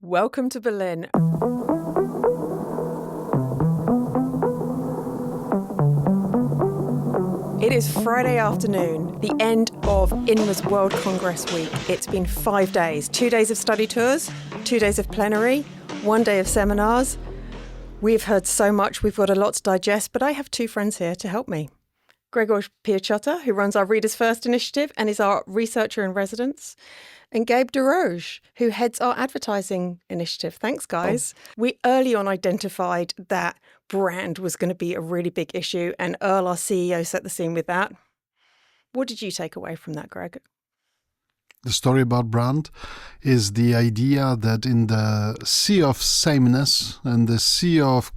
Welcome to Berlin. It is Friday afternoon, the end of INMA's World Congress Week. It's been 5 days, 2 days of study tours, 2 days of plenary, 1 day of seminars. We've heard so much, we've got a lot to digest, but I have two friends here to help me. Gregor Piachotta, who runs our Readers First initiative and is our researcher in residence, and Gabe DeRoche, who heads our advertising initiative. Thanks, guys. We early on identified that brand was going to be a really big issue, and Earl, our CEO, set the scene with that. What did you take away from that, Greg? The story about brand is the idea that in the sea of sameness and the sea of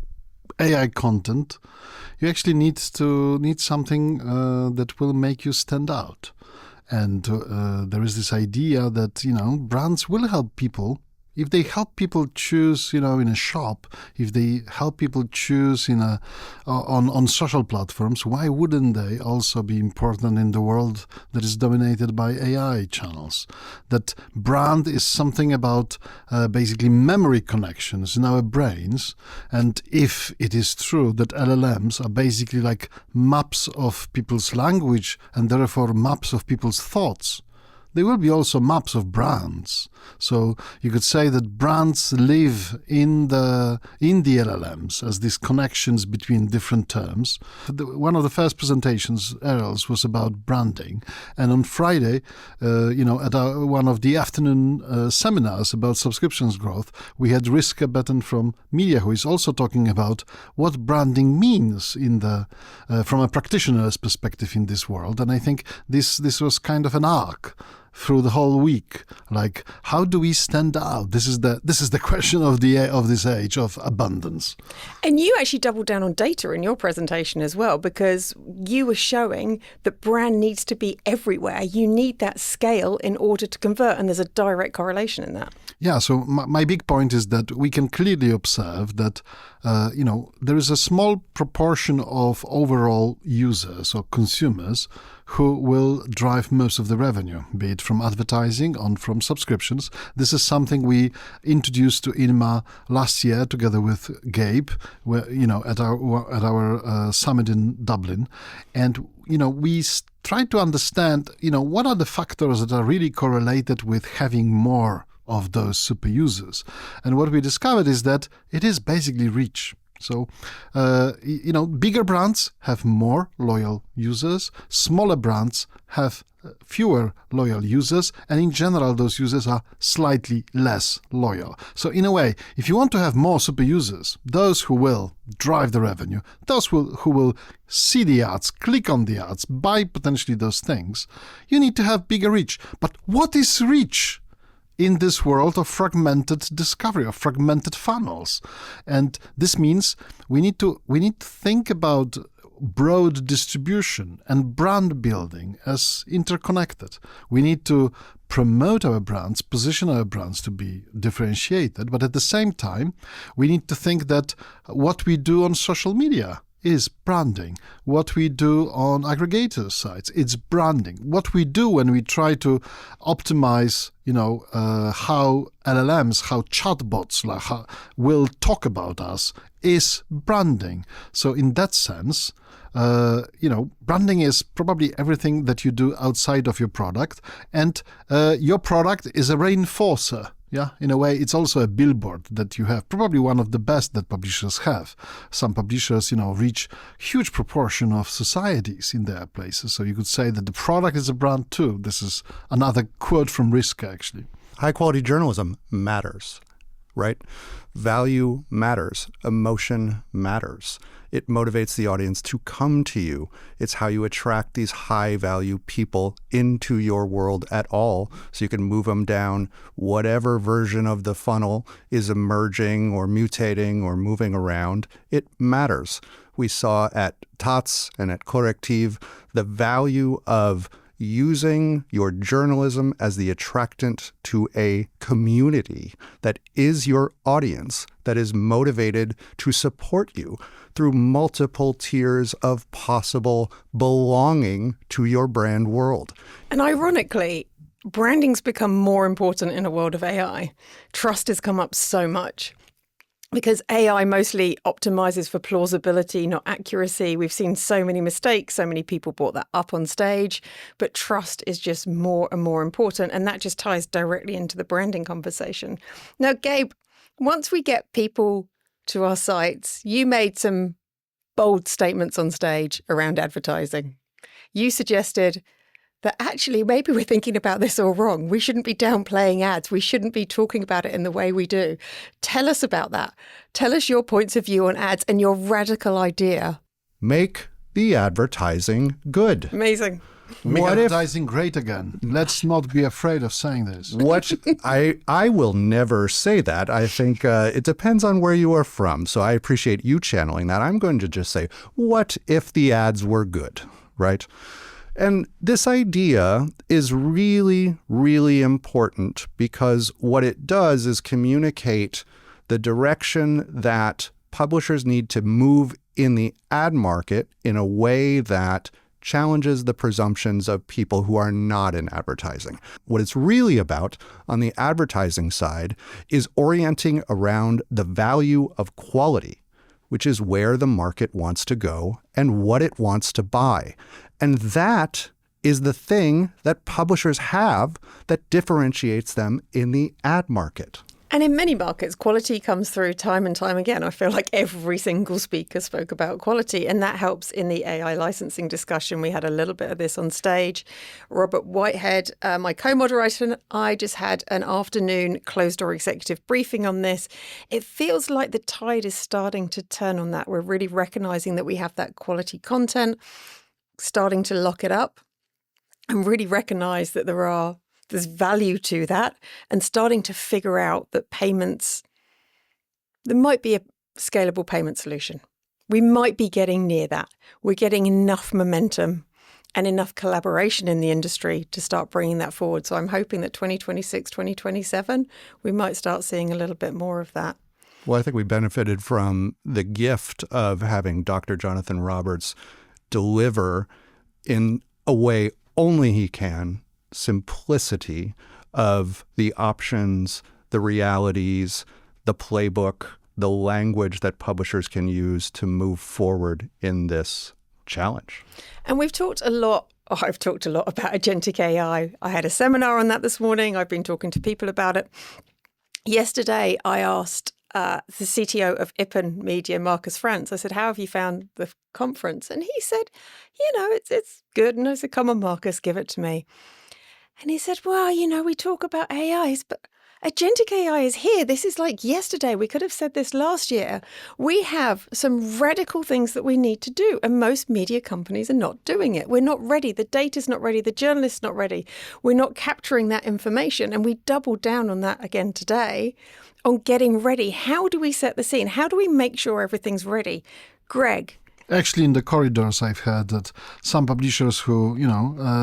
AI content, you actually need something that will make you stand out. And there is this idea that, brands will help people. If they help people choose, in a shop, if they help people choose on social platforms, why wouldn't they also be important in the world that is dominated by AI channels? That brand is something about basically memory connections in our brains. And if it is true that LLMs are basically like maps of people's language and therefore maps of people's thoughts, there will be also maps of brands. So you could say that brands live in the LLMs as these connections between different terms. One of the first presentations, Errol's, was about branding. And on Friday, at one of the afternoon seminars about subscriptions growth, we had Riska Betten from Media, who is also talking about what branding means from a practitioner's perspective in this world. And I think this was kind of an arc through the whole week. Like, how do we stand out? This is the question of this age of abundance. And you actually doubled down on data in your presentation as well, because you were showing that brand needs to be everywhere. You need that scale in order to convert, and there's a direct correlation in that. Yeah, so my big point is that we can clearly observe that there is a small proportion of overall users or consumers who will drive most of the revenue, be it from advertising or from subscriptions. This is something we introduced to INMA last year together with Gabe, at our summit in Dublin, and we tried to understand what are the factors that are really correlated with having more of those super users. And what we discovered is that it is basically reach. So, bigger brands have more loyal users, smaller brands have fewer loyal users, and in general, those users are slightly less loyal. So in a way, if you want to have more super users, those who will drive the revenue, those who will see the ads, click on the ads, buy potentially those things, you need to have bigger reach. But what is reach in this world of fragmented discovery, of fragmented funnels? And this means we need to think about broad distribution and brand building as interconnected. We need to promote our brands, position our brands to be differentiated, but at the same time, we need to think that what we do on social media is branding. What we do on aggregator sites, it's branding. What we do when we try to optimize, how LLMs, how chatbots will talk about us, is branding. So in that sense, branding is probably everything that you do outside of your product, and your product is a reinforcer. Yeah, in a way, it's also a billboard that you have, probably one of the best that publishers have. Some publishers, reach huge proportion of societies in their places. So you could say that the product is a brand too. This is another quote from Riska, actually. High quality journalism matters, right? Value matters. Emotion matters. It motivates the audience to come to you. It's how you attract these high-value people into your world at all, so you can move them down whatever version of the funnel is emerging or mutating or moving around. It matters. We saw at TATS and at Correctiv the value of using your journalism as the attractant to a community that is your audience, that is motivated to support you through multiple tiers of possible belonging to your brand world. And ironically, branding's become more important in a world of AI. Trust has come up so much because AI mostly optimizes for plausibility, not accuracy. We've seen so many mistakes. So many people brought that up on stage. But trust is just more and more important. And that just ties directly into the branding conversation. Now, Gabe, once we get people to our sites, you made some bold statements on stage around advertising. You suggested that actually maybe we're thinking about this all wrong. We shouldn't be downplaying ads. We shouldn't be talking about it in the way we do. Tell us about that. Tell us your points of view on ads and your radical idea. Make the advertising good. Amazing. Make advertising great again. Let's not be afraid of saying this. What I will never say that. I think it depends on where you are from. So I appreciate you channeling that. I'm going to just say, what if the ads were good, right? And this idea is really, really important because what it does is communicate the direction that publishers need to move in the ad market in a way that challenges the presumptions of people who are not in advertising. What it's really about on the advertising side is orienting around the value of quality, which is where the market wants to go and what it wants to buy. And that is the thing that publishers have that differentiates them in the ad market. And in many markets, quality comes through time and time again. I feel like every single speaker spoke about quality, and that helps in the AI licensing discussion. We had a little bit of this on stage. Robert Whitehead, my co-moderator, and I just had an afternoon closed-door executive briefing on this. It feels like the tide is starting to turn on that. We're really recognizing that we have that quality content, starting to lock it up, and really recognize that there's value to that, and starting to figure out that payments, there might be a scalable payment solution. We might be getting near that. We're getting enough momentum and enough collaboration in the industry to start bringing that forward. So I'm hoping that 2026, 2027, we might start seeing a little bit more of that. Well, I think we benefited from the gift of having Dr. Jonathan Roberts deliver in a way only he can, simplicity of the options, the realities, the playbook, the language that publishers can use to move forward in this challenge. And I've talked a lot about Agentic AI. I had a seminar on that this morning. I've been talking to people about it. Yesterday, I asked the CTO of IPN Media, Marcus France, I said, how have you found the conference? And he said, it's good. And I said, come on, Marcus, give it to me. And he said, well, we talk about AIs, but Agentic AI is here. This is like yesterday. We could have said this last year. We have some radical things that we need to do, and most media companies are not doing it. We're not ready. The data's not ready. The journalist's not ready. We're not capturing that information. And we doubled down on that again today on getting ready. How do we set the scene? How do we make sure everything's ready? Greg. Actually, in the corridors, I've heard that some publishers who,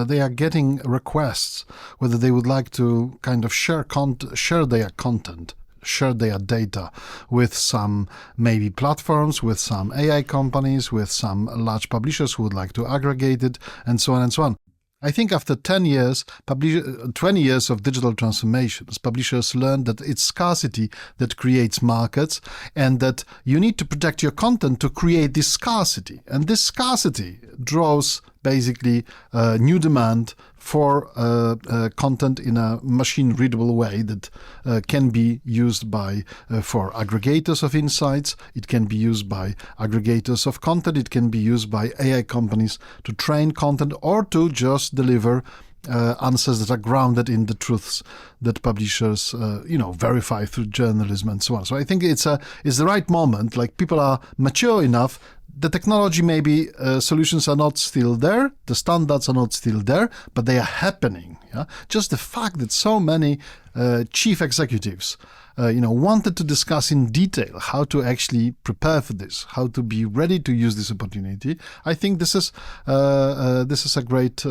they are getting requests whether they would like to kind of share their content, share their data with some maybe platforms, with some AI companies, with some large publishers who would like to aggregate it, and so on and so on. I think after 20 years of digital transformations, publishers learned that it's scarcity that creates markets, and that you need to protect your content to create this scarcity. And this scarcity draws basically new demand for content in a machine-readable way that can be used for aggregators of insights. It can be used by aggregators of content. It can be used by AI companies to train content or to just deliver answers that are grounded in the truths that publishers, verify through journalism and so on. So I think it's the right moment. Like, people are mature enough. The technology, maybe solutions are not still there, the standards are not still there, but they are happening. Yeah? Just the fact that so many chief executives, wanted to discuss in detail how to actually prepare for this, how to be ready to use this opportunity. I think this is a great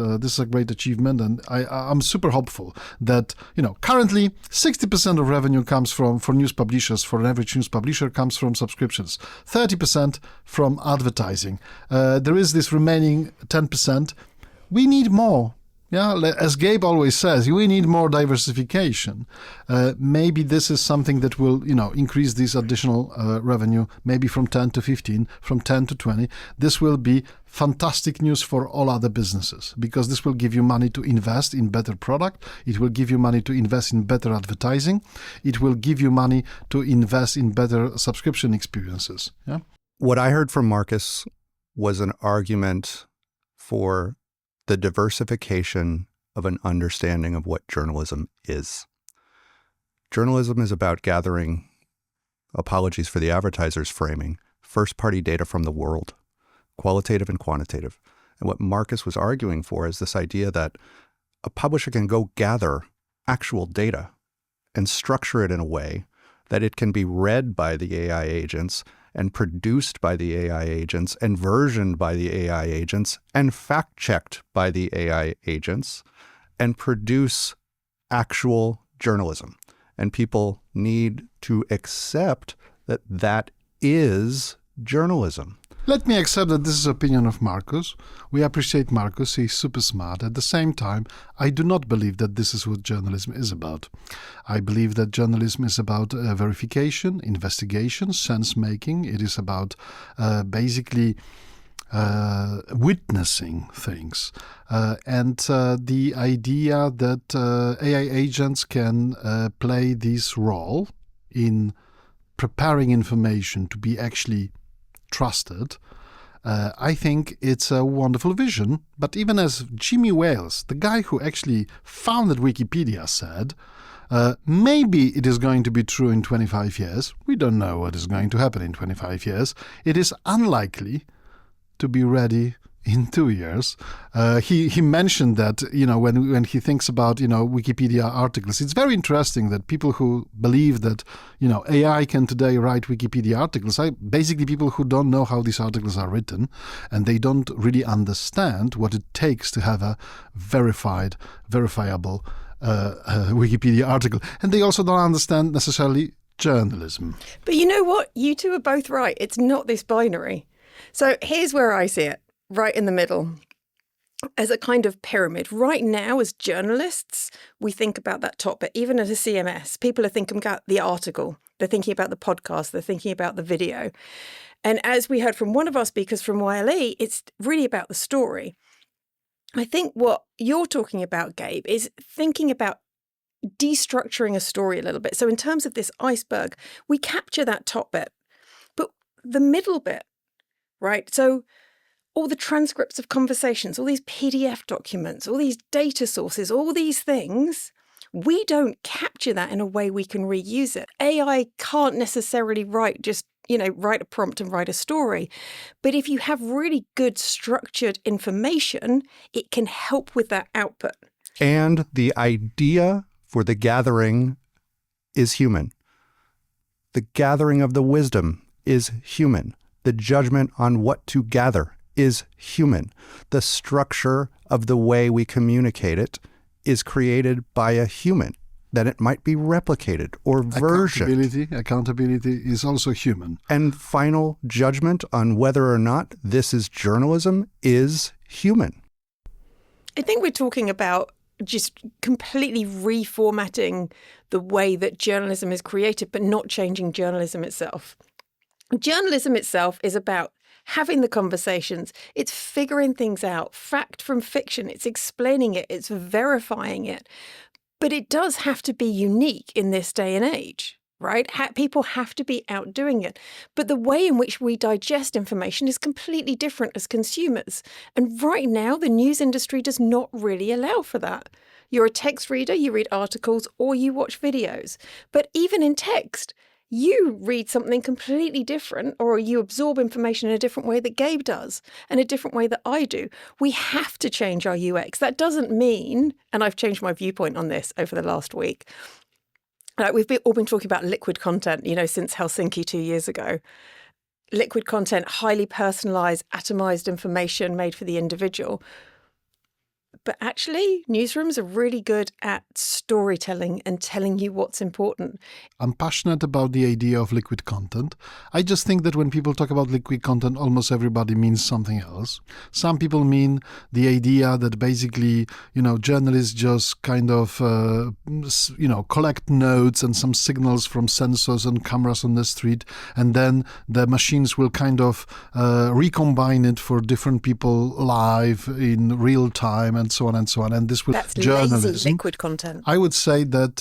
achievement, and I'm super hopeful that currently 60% of revenue comes for news publishers. For an average news publisher, comes from subscriptions, 30% from advertising. There is this remaining 10%. We need more. Yeah, as Gabe always says, we need more diversification. Maybe this is something that will, increase this additional revenue, maybe from 10 to 15, from 10 to 20. This will be fantastic news for all other businesses because this will give you money to invest in better product. It will give you money to invest in better advertising. It will give you money to invest in better subscription experiences. Yeah. What I heard from Marcus was an argument for the diversification of an understanding of what journalism is. Journalism is about gathering, apologies for the advertisers framing, first-party data from the world, qualitative and quantitative. And what Marcus was arguing for is this idea that a publisher can go gather actual data and structure it in a way that it can be read by the AI agents and produced by the AI agents and versioned by the AI agents and fact-checked by the AI agents and produce actual journalism. And people need to accept that that is journalism. Let me accept that this is the opinion of Marcus. We appreciate Marcus. He's super smart. At the same time, I do not believe that this is what journalism is about. I believe that journalism is about verification, investigation, sense-making. It is about basically witnessing things. And the idea that AI agents can play this role in preparing information to be actually trusted, I think it's a wonderful vision. But even as Jimmy Wales, the guy who actually founded Wikipedia, said, maybe it is going to be true in 25 years. We don't know what is going to happen in 25 years. It is unlikely to be ready in 2 years. He mentioned that, when he thinks about, Wikipedia articles, it's very interesting that people who believe that, AI can today write Wikipedia articles are basically people who don't know how these articles are written, and they don't really understand what it takes to have a verifiable Wikipedia article. And they also don't understand necessarily journalism. But you know what? You two are both right. It's not this binary. So here's where I see it. Right in the middle, as a kind of pyramid. Right now, as journalists, we think about that top bit. Even at a CMS, people are thinking about the article. They're thinking about the podcast. They're thinking about the video. And as we heard from one of our speakers from YLE, it's really about the story. I think what you're talking about, Gabe, is thinking about destructuring a story a little bit. So in terms of this iceberg, we capture that top bit, but the middle bit, right? So all the transcripts of conversations, all these PDF documents, all these data sources, all these things, we don't capture that in a way we can reuse it. AI can't necessarily write a prompt and write a story. But if you have really good structured information, it can help with that output. And the idea for the gathering is human. The gathering of the wisdom is human. The judgment on what to gather is human. The structure of the way we communicate it is created by a human. That it might be replicated or versioned. Accountability is also human. And final judgment on whether or not this is journalism is human. I think we're talking about just completely reformatting the way that journalism is created, but not changing journalism itself. Journalism itself is about having the conversations. It's figuring things out, fact from fiction. It's explaining it. It's verifying it. But it does have to be unique in this day and age, right? People have to be out doing it. But the way in which we digest information is completely different as consumers. And right now, the news industry does not really allow for that. You're a text reader, you read articles, or you watch videos. But even in text, you read something completely different, or you absorb information in a different way that Gabe does and a different way that I do. We have to change our UX. That doesn't mean, and I've changed my viewpoint on this over the last week, we've all been talking about liquid content, since Helsinki 2 years ago. Liquid content, highly personalized, atomized information made for the individual. but actually newsrooms are really good at storytelling and telling you what's important. I'm passionate about the idea of liquid content. I just think that when people talk about liquid content, almost everybody means something else. Some people mean the idea that basically, journalists just kind of, collect notes and some signals from sensors and cameras on the street, and then the machines will kind of recombine it for different people live in real time and so on and so on. And this will That's journalism. lazy liquid content. I would say that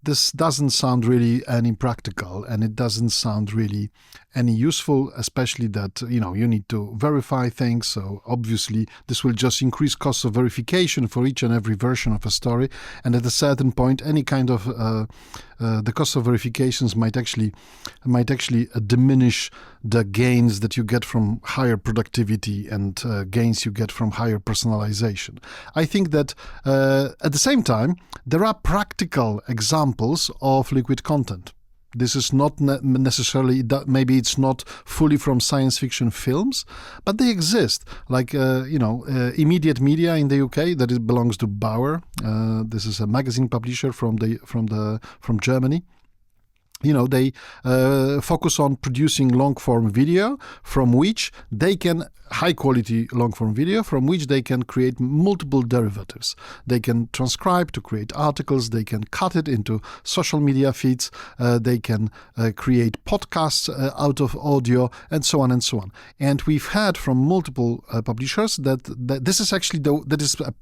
this doesn't sound really any practical, and it doesn't sound really any useful, especially that, you need to verify things. So obviously this will just increase costs of verification for each and every version of a story. And at a certain point, any kind of the cost of verifications might actually diminish the gains that you get from higher productivity and gains you get from higher personalization. I think that at the same time, there are practical examples of liquid content. This is not necessarily, maybe it's not fully from science fiction films, but they exist. Like, Immediate Media in the UK, that it belongs to Bauer. This is a magazine publisher from Germany. They focus on producing long-form video high-quality long-form video from which they can create multiple derivatives. They can transcribe to create articles. They can cut it into social media feeds. They can create podcasts out of audio, and so on and so on. And we've heard from multiple publishers that this is actually that is a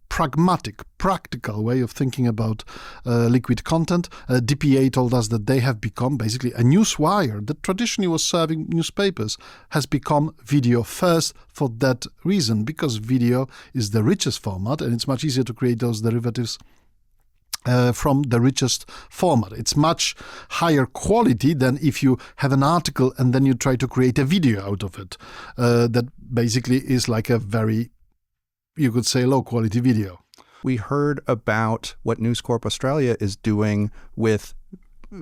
practical way of thinking about liquid content. DPA told us that they have become basically a newswire that traditionally was serving newspapers, has become video first for that reason, because video is the richest format and it's much easier to create those derivatives from the richest format. It's much higher quality than if you have an article and then you try to create a video out of it. That basically is like a very, you could say, low quality video. We heard about what News Corp Australia is doing with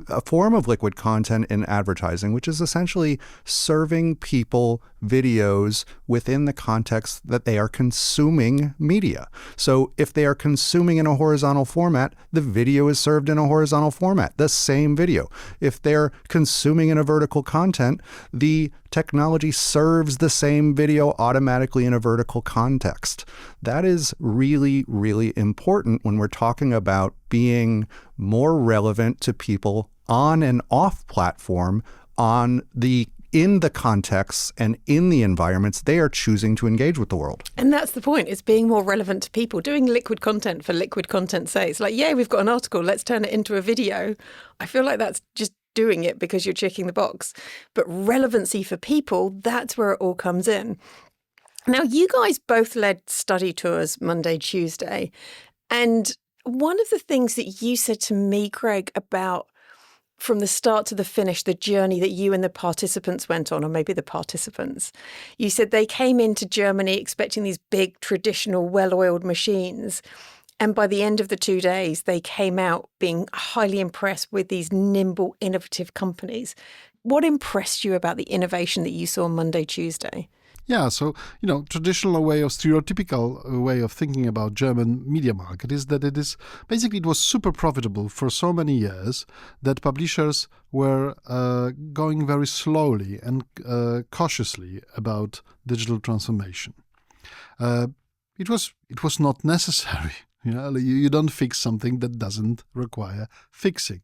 a form of liquid content in advertising, which is essentially serving people videos within the context that they are consuming media. So if they are consuming in a horizontal format, the video is served in a horizontal format, the same video. If they're consuming in a vertical content, the technology serves the same video automatically in a vertical context. That is really, really important when we're talking about being more relevant to people on and off platform, in the contexts and in the environments they are choosing to engage with the world. And that's the point. It's being more relevant to people. Doing liquid content for liquid content's sake. It's like, yeah, we've got an article, let's turn it into a video. I feel like that's just doing it because you're checking the box. But relevancy for people, that's where it all comes in. Now, you guys both led study tours Monday, Tuesday. And one of the things that you said to me, Craig, about from the start to the finish, the journey that you and the participants went on, or maybe the participants, you said they came into Germany expecting these big, traditional, well-oiled machines. And by the end of the 2 days, they came out being highly impressed with these nimble, innovative companies. What impressed you about the innovation that you saw on Monday, Tuesday? Yeah, so, traditional way of stereotypical way of thinking about German media market is that it was super profitable for so many years that publishers were going very slowly and cautiously about digital transformation. It was not necessary. You don't fix something that doesn't require fixing.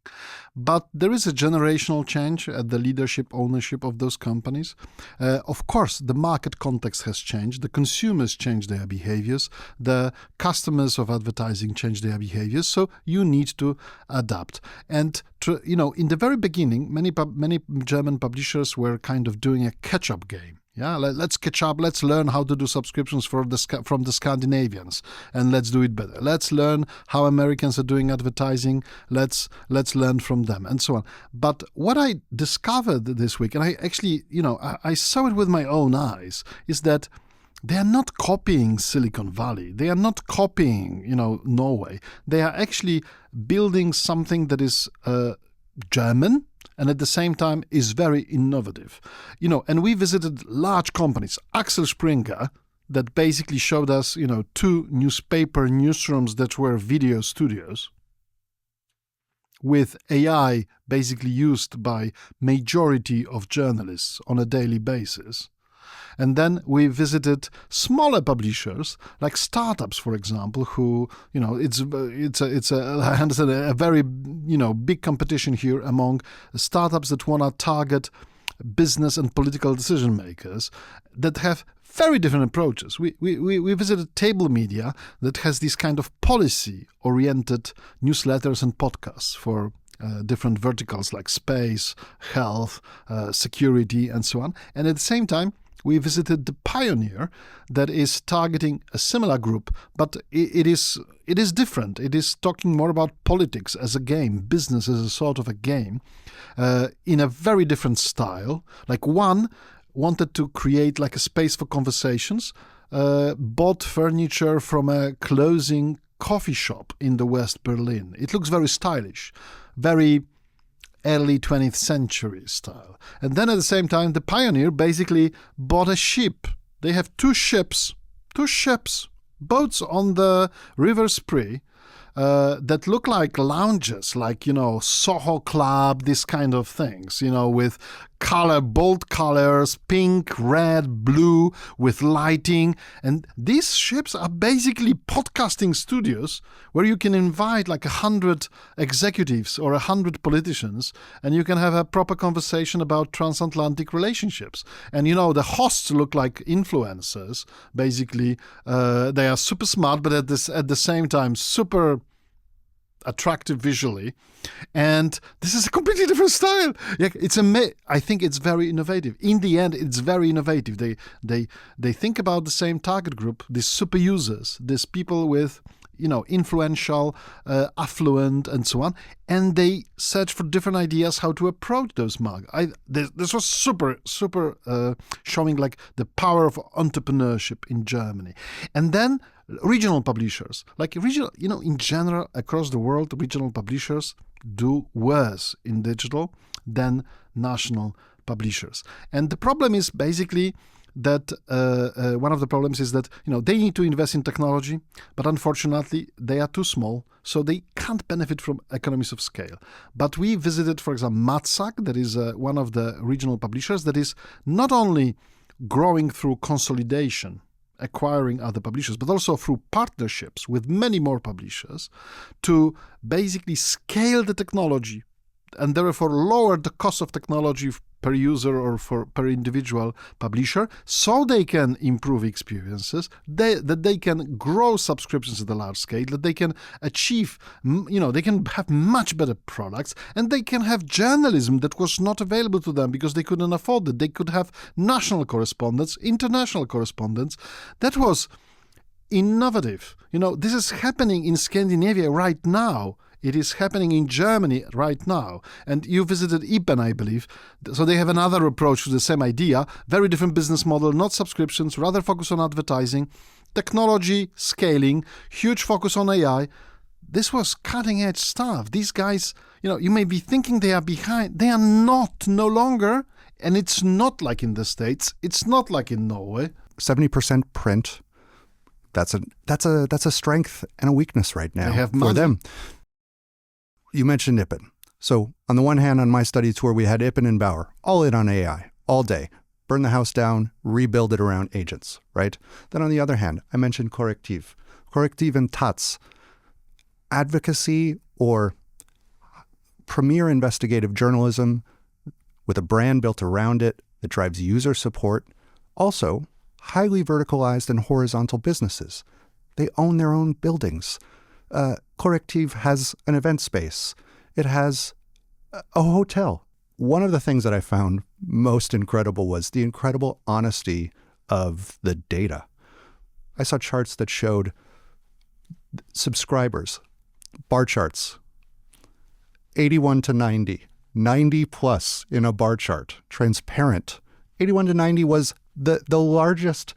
But there is a generational change at the leadership, ownership of those companies. Of course, the market context has changed. The consumers change their behaviors. The customers of advertising change their behaviors. So you need to adapt. And in the very beginning, many German publishers were kind of doing a catch-up game. Yeah, let's catch up. Let's learn how to do subscriptions from the Scandinavians, and let's do it better. Let's learn how Americans are doing advertising. Let's learn from them, and so on. But what I discovered this week, and I actually, I saw it with my own eyes, is that they are not copying Silicon Valley. They are not copying, Norway. They are actually building something that is German, and at the same time is very innovative. And we visited large companies. Axel Springer, that basically showed us, 2 newspaper newsrooms that were video studios, with AI basically used by majority of journalists on a daily basis. And then we visited smaller publishers, like startups, for example, who, it's I understand a very, big competition here among startups that want to target business and political decision makers that have very different approaches. We visited Table Media that has these kind of policy-oriented newsletters and podcasts for different verticals like space, health, security, and so on. And at the same time, we visited The Pioneer that is targeting a similar group, but it is different. It is talking more about politics as a game, business as a sort of a game, in a very different style. Like one wanted to create like a space for conversations, bought furniture from a closing coffee shop in the West Berlin. It looks very stylish, very early 20th century style. And then at the same time, The Pioneer basically bought a ship. They have two ships, boats on the River Spree, that look like lounges, like, Soho Club, this kind of things, with bold colors, pink, red, blue, with lighting. And these ships are basically podcasting studios where you can invite like 100 executives or 100 politicians, and you can have a proper conversation about transatlantic relationships. And, the hosts look like influencers. Basically, they are super smart, but at the same time, super attractive visually, and this is a completely different style. Yeah, I think it's very innovative. In the end, it's very innovative. They think about the same target group, these super users, these people with influential, affluent, and so on, and they search for different ideas how to approach those markets. This was super showing like the power of entrepreneurship in Germany. And then regional publishers, in general, across the world, regional publishers do worse in digital than national publishers. And the problem is basically that one of the problems is that, they need to invest in technology, but unfortunately they are too small, so they can't benefit from economies of scale. But we visited, for example, Matzak, that is one of the regional publishers that is not only growing through consolidation, acquiring other publishers, but also through partnerships with many more publishers to basically scale the technology and therefore lower the cost of technology per user or per individual publisher, so they can improve experiences, that they can grow subscriptions at a large scale, that they can achieve, they can have much better products, and they can have journalism that was not available to them because they couldn't afford it. They could have national correspondents, international correspondents. That was innovative. This is happening in Scandinavia right now. It is happening in Germany right now. And you visited IPEN, I believe. So they have another approach to the same idea. Very different business model, not subscriptions, rather focus on advertising, technology, scaling, huge focus on AI. This was cutting edge stuff. These guys, you may be thinking they are behind. They are not, no longer. And it's not like in the States. It's not like in Norway. 70% print. That's a strength and a weakness right now they have for money. them. You mentioned IPEN. So on the one hand, on my study tour, we had IPEN and Bauer, all in on AI, all day. Burn the house down, rebuild it around agents, right? Then on the other hand, I mentioned Correctiv and Taz, advocacy or premier investigative journalism with a brand built around it that drives user support. Also, highly verticalized and horizontal businesses. They own their own buildings. Correctiv has an event space. It has a hotel. One of the things that I found most incredible was the incredible honesty of the data. I saw charts that showed subscribers, bar charts, 81 to 90, 90 plus in a bar chart, transparent. 81 to 90 was the largest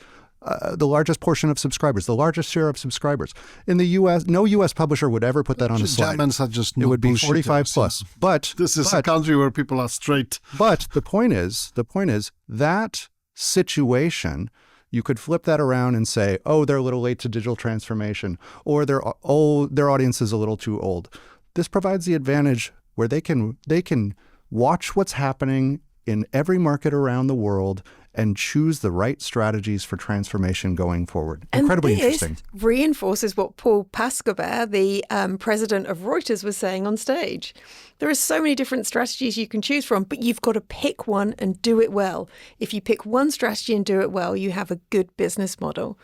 portion of subscribers, the largest share of subscribers. In the U.S., no U.S. publisher would ever put that on a slide. Germans are just it would be 45 plus. But this is a country where people are straight. But the point is that situation You could flip that around and say, oh, they're a little late to digital transformation, or their audience is a little too old. This provides the advantage where they can watch what's happening in every market around the world and choose the right strategies for transformation going forward. Incredibly interesting. This reinforces what Paul Pascobar, the president of Reuters, was saying on stage. There are so many different strategies you can choose from, but you've got to pick one and do it well. If you pick one strategy and do it well, you have a good business model.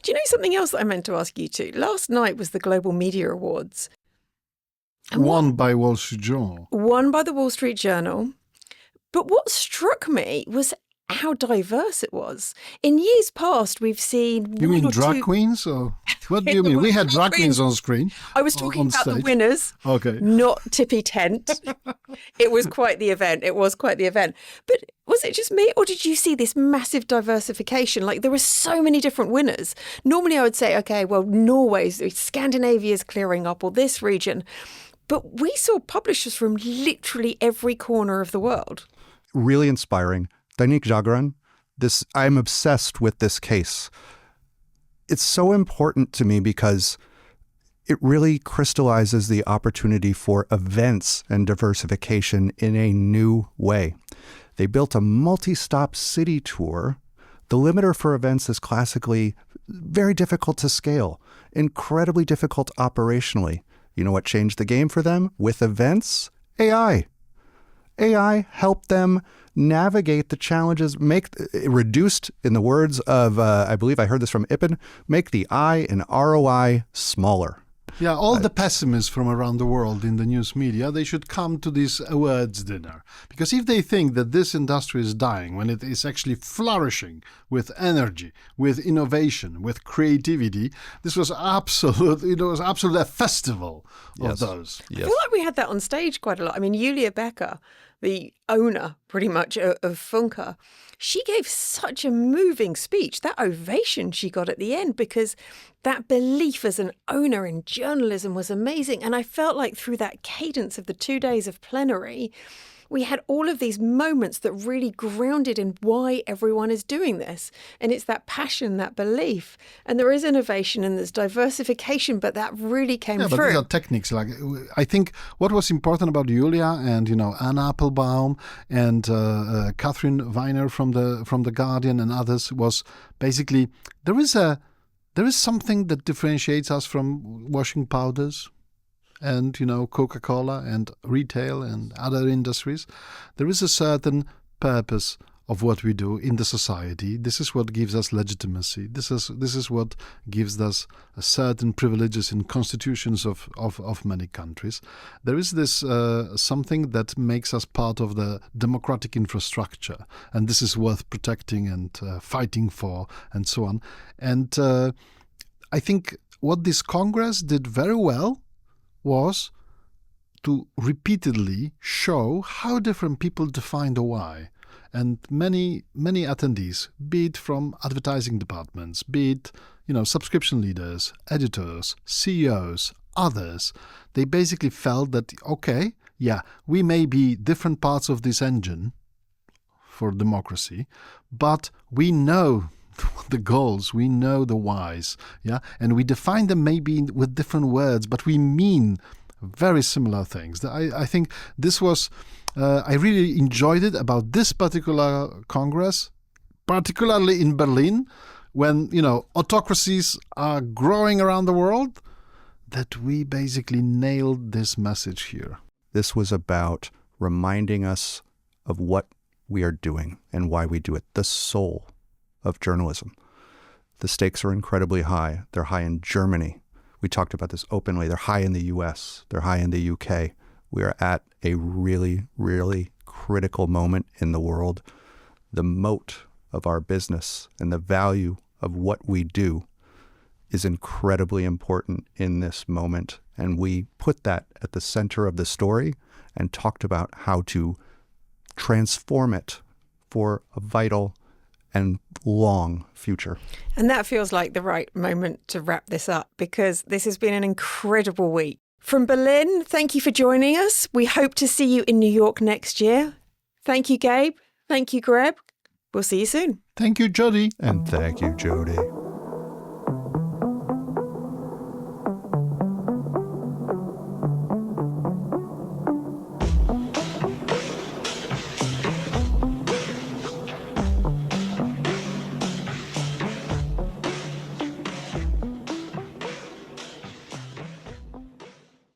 Do you know something else that I meant to ask you two? Last night was the Global Media Awards. Won by Wall Street Journal. Won by the Wall Street Journal. But what struck me was how diverse it was. In years past, we've seen... You mean drag queens? Or what do you mean? We had drag queens on screen. I was talking about the winners, okay, not Tippy Tent. It was quite the event. But was it just me, or did you see this massive diversification? Like, there were so many different winners. Normally, I would say, okay, well, Scandinavia's clearing up, or this region. But we saw publishers from literally every corner of the world. Really inspiring. Dainik Jagran, I'm obsessed with this case. It's so important to me because it really crystallizes the opportunity for events and diversification in a new way. They built a multi-stop city tour. The limiter for events is classically very difficult to scale, incredibly difficult operationally. You know what changed the game for them? With events? AI. AI helped them navigate the challenges, reduced, in the words of, I believe I heard this from Ippen, make the I in ROI smaller. Yeah, all the pessimists from around the world in the news media, they should come to this awards dinner. Because if they think that this industry is dying when it is actually flourishing with energy, with innovation, with creativity, this was absolutely a festival of those. Yes. I feel like we had that on stage quite a lot. I mean, Julia Becker, the owner pretty much of Funke, she gave such a moving speech, that ovation she got at the end, because that belief as an owner in journalism was amazing. And I felt like through that cadence of the 2 days of plenary, we had all of these moments that really grounded in why everyone is doing this. And it's that passion, that belief. And there is innovation and there's diversification, but that really came through. But these are techniques. Like, I think what was important about Julia and, Anne Applebaum and Catherine Weiner from the Guardian and others was basically there is something that differentiates us from washing powders and, Coca-Cola and retail and other industries. There is a certain purpose of what we do in the society. This is what gives us legitimacy. This is what gives us certain privileges in constitutions of many countries. There is this something that makes us part of the democratic infrastructure, and this is worth protecting and fighting for, and so on. And I think what this Congress did very well was to repeatedly show how different people define the why. And many attendees, be it from advertising departments, be it, subscription leaders, editors, CEOs, others, they basically felt that, okay, yeah, we may be different parts of this engine for democracy, but we know the goals, we know the whys, yeah, and we define them maybe with different words, but we mean very similar things. I think this was, I really enjoyed it about this particular Congress, particularly in Berlin, when, autocracies are growing around the world, that we basically nailed this message here. This was about reminding us of what we are doing and why we do it, the soul of journalism. The stakes are incredibly high. They're high in Germany. We talked about this openly. They're high in the US. They're high in the UK. We are at a really, really critical moment in the world. The moat of our business and the value of what we do is incredibly important in this moment. And we put that at the center of the story and talked about how to transform it for a vital and long future. And that feels like the right moment to wrap this up, because this has been an incredible week. From Berlin, thank you for joining us. We hope to see you in New York next year. Thank you, Gabe. Thank you, Greg. We'll see you soon. Thank you, Jodie. And thank you, Jodie.